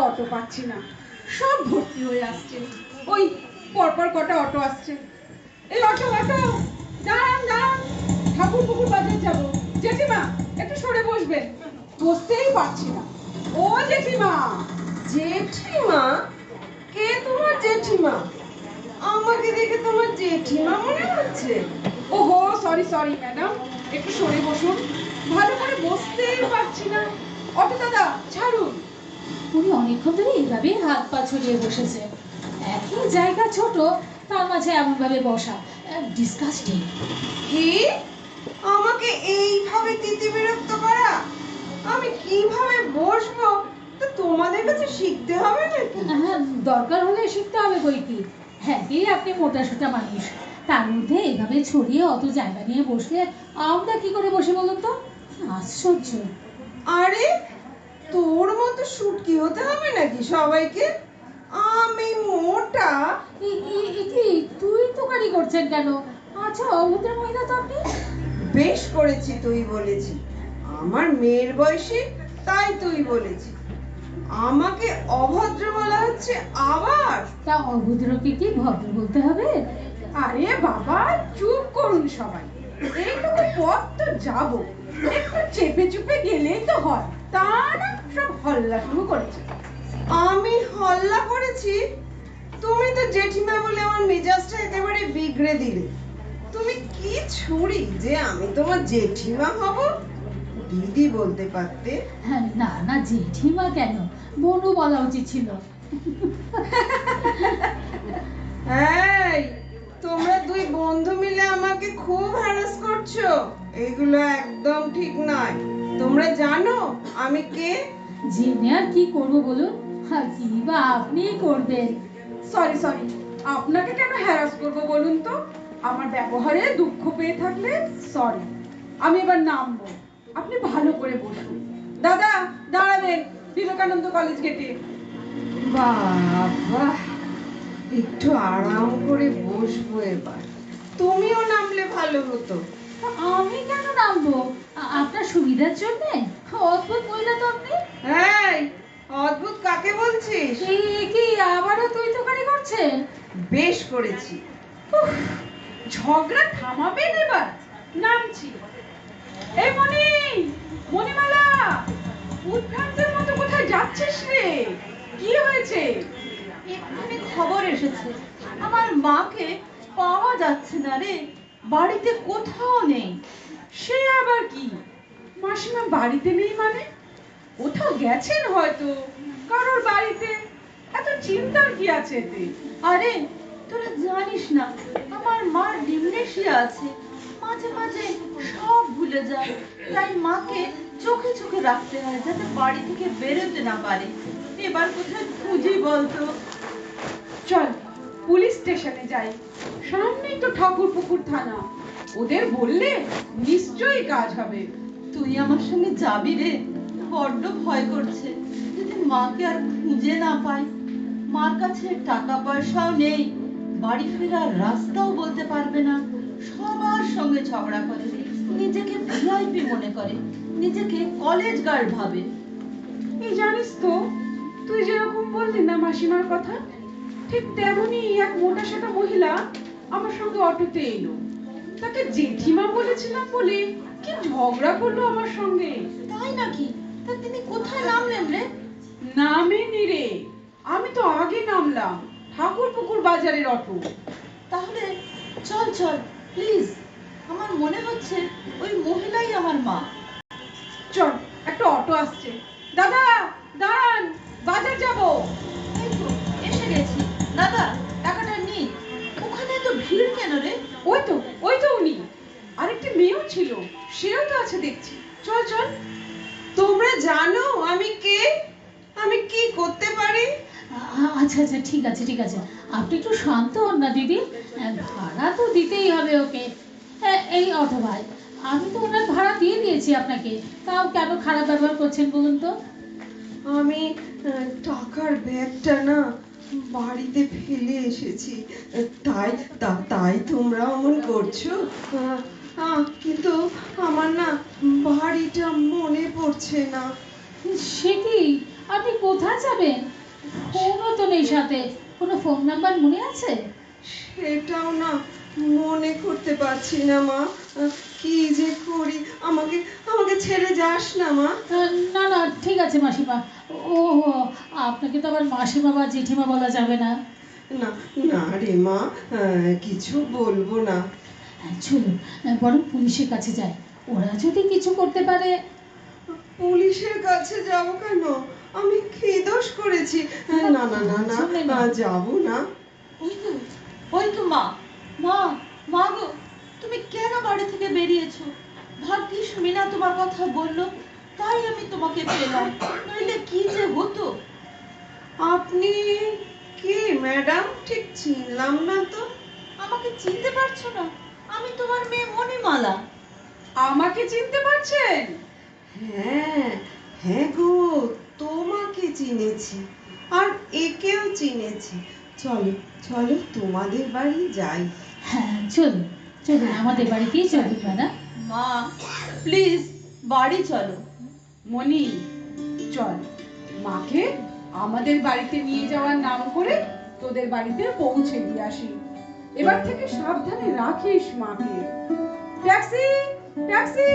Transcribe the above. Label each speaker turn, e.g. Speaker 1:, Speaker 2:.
Speaker 1: Auto পাচ্ছি না, সব ভর্তি হয়ে আসছে। ওই পরপর কটা অটো আসছে। এই অটো অটো, দাঁড়ান দাঁড়ান, ঠাকুর পুকুর বাজার যাবো। জেঠিমা একটু সরে বসবেন, বসতেই পারছি না। ও জেঠিমা।
Speaker 2: জেঠিমা? কে তোমার জেঠিমা? আমাকে দেখে তোমার জেঠিমা মনে হচ্ছে?
Speaker 1: ওহো, সরি সরি ম্যাডাম, একটু সরে বসুন, ভালো করে বসতেই পারছি না। অটো দাদা ছাড়ুন।
Speaker 3: উনি অনেকক্ষণ ধরে এইভাবেই হাত পা ছড়িয়ে বসেছে। একই জায়গা ছোট, তার মাঝে এমন ভাবে বসা ডিসকাস্টিং।
Speaker 2: কি? আমাকে এইভাবে তিতি বিরক্ত করা? আমি কিভাবে বসবো তো তোমাদের কাছে শিখতে হবে নাকি?
Speaker 3: হ্যাঁ, দরকার হলে শিখতে হবে বই কি। হ্যাঁ, কি আপনি মোটা সোটা মানুষ, তার মধ্যে এভাবে ছড়িয়ে অত জায়গা নিয়ে বসলে আমরা কি করে বসে বলুন তো? আশ্চর্য।
Speaker 2: আরে তোর মতো শুটকি হতে হবে নাকি সবাইকে? আমি মোটা?
Speaker 3: কি তুই তো কারি করছেন কেন? আচ্ছা, অভদ্র মহিলা তো আপনি।
Speaker 2: বেশ করেছি তুই বলেছি, আমার মেয়ের বয়সী, তাই তুই বলেছি। আমাকে অভদ্র বলা হচ্ছে আবার?
Speaker 3: তা অভদ্রকে কি ভদ্র বলতে হবে?
Speaker 1: আরে বাবা, চুপ করুন সবাই, এইটুকু পথ তো যাবো, একটু চেপে চুপে গেলেই তো হয়। তা না সব হল্লা শুরু করেছে।
Speaker 2: আমি হল্লা করেছি? তুমি তো জেঠিমা বলে আমার মেজাজটা একেবারে বিগড়ে দিলে। তুমি কি ছুরি যে আমি তোমার জেঠিমা হব? দিদি বলতে পারতে।
Speaker 3: হ্যাঁ, না না, জেঠিমা কেন, বনু বলা উচিত ছিল।
Speaker 2: এই, তোমরা দুই বন্ধু মিলে আমাকে খুব হ্যারাস করছো। এগুলো একদম ঠিক নয়। তোমরা জানো আমি কে?
Speaker 3: জেনে আর কি করব বলুন? আর কি বা আপনি করবেন?
Speaker 1: সরি সরি, আপনাকে কেন হ্যারাস করবো বলুন তো? আমার ব্যবহারে দুঃখ পেয়ে থাকলে সরি। আমি এবার নামবো, আপনি ভালো করে বসুন। দাদা দাঁড়াবেন বিবেকানন্দ কলেজ গেটে।
Speaker 2: বাবা, একটু আরাম করে বসবো এবার। তুমিও নামলে ভালো হতো।
Speaker 3: আমি কেন নামবো? আপনার সুবিধার জন্য? অদ্ভুত মহিলা তো আপনি।
Speaker 2: এই, অদ্ভুত কাকে বলছিস?
Speaker 3: কি আবারও তুই তোকারি করছেন?
Speaker 2: বেশ করেছি।
Speaker 1: উফ, ঝগড়া থামাবেন এবার? নামছি। এই মনি, মণিমালা, উদ্ভ্রান্তের মতো কোথায় যাচ্ছিস রে? কি হয়েছে?
Speaker 4: এক্ষুনি খবর এসেছে, আমার মাকে পাওয়া যাচ্ছে না রে, বাড়িতে কোথাও নেই।
Speaker 1: সে আবার কি? মাসিমা বাড়িতে নেই মানে? কোথাও গেছেন হয়তো, কারোর বাড়িতে। এত চিন্তার কি আছে এতে?
Speaker 4: আরে তোরা জানিস না, আমার মার ডিমনেশিয়া আছে, মাঝে মাঝে সব ভুলে যায়। তাই মাকে চোখে চোখে রাখতে হয় যাতে বাড়ি থেকে বেরোতে না পারে। এবার কোথায় খুঁজি বলতো?
Speaker 1: চল পুলিশ স্টেশনে যাই, সামনেই তো ঠাকুর পুকুর থানা, ওদের বললে নিশ্চয়ই কাজ হবে।
Speaker 4: তুই আমার সঙ্গে যাবি রে? বড্ড ভয় করছে, যদি মাকে আর খুঁজে না পাই। মার কাছে টাকা পয়সাও নেই, বাড়ি ফেরার রাস্তাও বলতে পারবে না, সবার সঙ্গে ঝগড়া করে, নিজেকে ভিআইপি মনে করে, নিজেকে কলেজ গার্ল ভাবে।
Speaker 1: এই জানিস তো, তুই যেরকম বললি না মাসিমার কথা, ঠিক তেমনই এক মোটা সোটা মহিলা আমার সঙ্গে অটোতে এলো। তাকে জেঠিমা বলেছিলাম বলে কি ঝগড়া করলো আমার সঙ্গে।
Speaker 4: তাই নাকি? তা তিনি কোথায় নামলেন রে?
Speaker 1: নামেনি রে, আমি তো আগে নামলাম, ঠাকুর পুকুর বাজারের অটো।
Speaker 4: তাহলে চল চল প্লিজ, আমার মনে হচ্ছে ওই মহিলাই আমার মা।
Speaker 1: চল, একটা অটো আসছে। দাদা দাঁড়ান, বাজার যাব।
Speaker 4: এই তো এসে গেছি। দাদা, টাকাটা নিন। ওখানে এত ভিড় কেন রে?
Speaker 1: ওই তো উনি। আরেকটি মেয়েও ছিল, সেও তো আছে দেখছি। চল চল।
Speaker 2: তোমরা জানো আমি কে? আমি কি করতে পারি?
Speaker 3: আচ্ছা আচ্ছা, ঠিক আছে ঠিক আছে, আপনি একটু শান্ত হন না দিদি। ভাড়া তো দিতেই হবে ওকে। এই অটো ভাই, আমি তো ওনার ভাড়া দিয়ে দিয়েছি আপনাকে, তাও কেন খারাপ ব্যবহার করছেন বলুন তো?
Speaker 2: আমি টাকার ব্যাগটা না বাড়িতে ফেলে এসেছি, তাই তোমরা অমন করছো। কিন্তু আমার না বাড়িটা মনে পড়ছে না।
Speaker 3: সে কি, আপনি কোথায় যাবেন? ফোনও তো নেই সাথে। কোনো ফোন নাম্বার মনে আছে?
Speaker 2: সেটাও না মনে করতে পারছি না মা। কি যে করি, আমাকে আমাকে ছেড়ে যাস না মা।
Speaker 3: না না ঠিক আছে মাসিমা। ও আপনাকে তো আবার মাসিমা বা জেঠিমা বলা যাবে না।
Speaker 2: না না রে মা, কিছু বলবো না।
Speaker 3: চলুন বরং পুলিশের কাছে যাই, ওরা যদি কিছু করতে পারে।
Speaker 2: পুলিশের কাছে যাব কেন? আমি কি দোষ করেছি? না না না না, যাব না।
Speaker 4: ওই তো মা, মা, মা গো, তুমি কেন বাড়ি থেকে বেরিয়েছো? ভাগ্যিস মিনা তোমার কথা বললো, তাই আমি তোমাকে পেলাম, নইলে কি যে হতো।
Speaker 2: আপনি কে ম্যাডাম? ঠিক চিনলাম না তো।
Speaker 4: আমাকে চিনতে পারছো না? আমি তোমার মেয়ে মণিমালা।
Speaker 1: আমাকে চিনতে পারছেন?
Speaker 2: হ্যাঁ হ্যাঁ গো, তোমাকে চিনেছি, আর একেও চিনেছি। চলো চলো তোমাদের বাড়ি যাই।
Speaker 3: হ্যাঁ চলুন চলুন, আমাদের বাড়িতেই চলুন ম্যাডাম।
Speaker 4: মা প্লিজ বাড়ি চলো।
Speaker 1: মনি, চল, মাকে আমাদের বাড়িতে নিয়ে যাওয়ার নাম করে তোদের বাড়িতে পৌঁছে দিয়ে আসি। এবার থেকে সাবধানে রাখিস মাকে। Taxi, taxi.